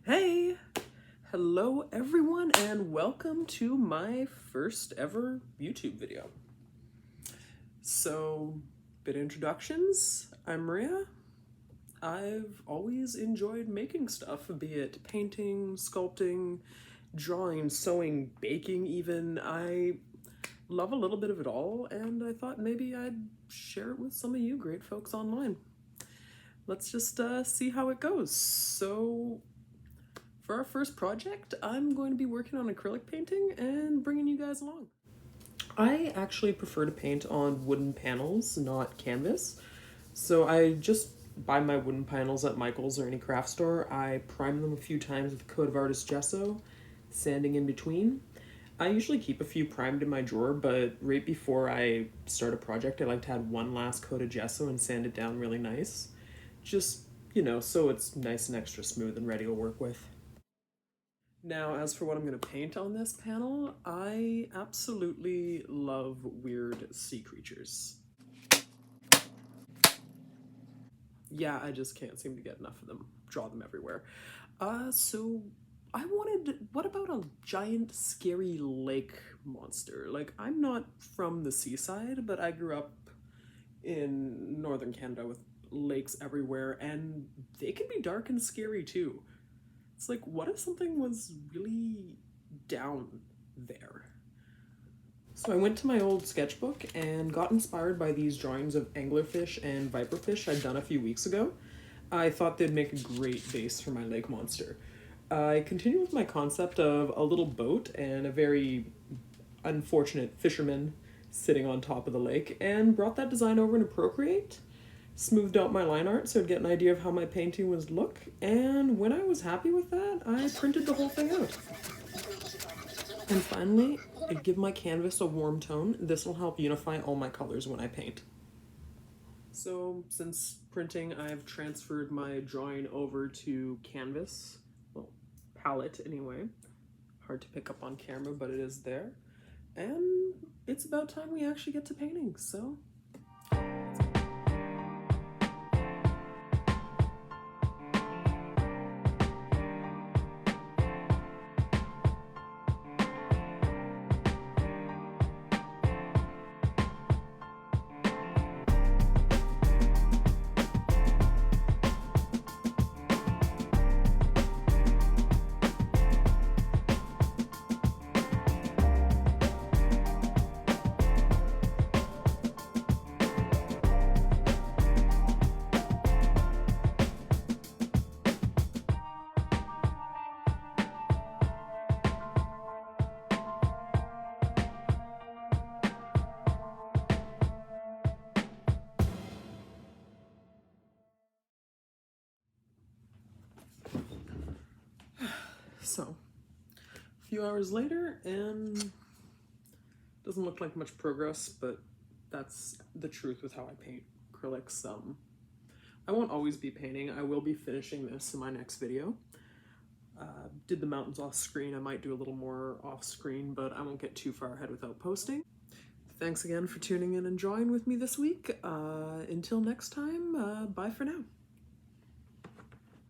Hey! Hello everyone and welcome to my first ever YouTube video. So, bit of introductions. I'm Maria. I've always enjoyed making stuff, be it painting, sculpting, drawing, sewing, baking even. I love a little bit of it all, and I thought maybe I'd share it with some of you great folks online. Let's just see how it goes. So, for our first project, I'm going to be working on acrylic painting and bringing you guys along. I actually prefer to paint on wooden panels, not canvas. So I just buy my wooden panels at Michael's or any craft store. I prime them a few times with a coat of artist gesso, sanding in between. I usually keep a few primed in my drawer, but right before I start a project, I like to add one last coat of gesso and sand it down really nice. Just, so it's nice and extra smooth and ready to work with. Now, as for what I'm going to paint on this panel, I absolutely love weird sea creatures. Yeah, I just can't seem to get enough of them. Draw them everywhere. So I wanted, what about a giant scary lake monster? Like, I'm not from the seaside, but I grew up in northern Canada with lakes everywhere, and they can be dark and scary too. It's like, what if something was really down there? So I went to my old sketchbook and got inspired by these drawings of anglerfish and viperfish I'd done a few weeks ago. I thought they'd make a great base for my lake monster. I continued with my concept of a little boat and a very unfortunate fisherman sitting on top of the lake, and brought that design over into Procreate, smoothed out my line art so I'd get an idea of how my painting would look, and when I was happy with that, I printed the whole thing out. And finally, I give my canvas a warm tone. This will help unify all my colors when I paint. So since printing, I've transferred my drawing over to canvas, well, palette anyway. Hard to pick up on camera, but it is there. And it's about time we actually get to painting, so a few hours later, and doesn't look like much progress, but that's the truth with how I paint acrylics. I won't always be painting. I will be finishing this in my next video. Did the mountains off screen. I might do a little more off screen, but I won't get too far ahead without posting. Thanks again for tuning in and drawing with me this week. Until next time, bye for now.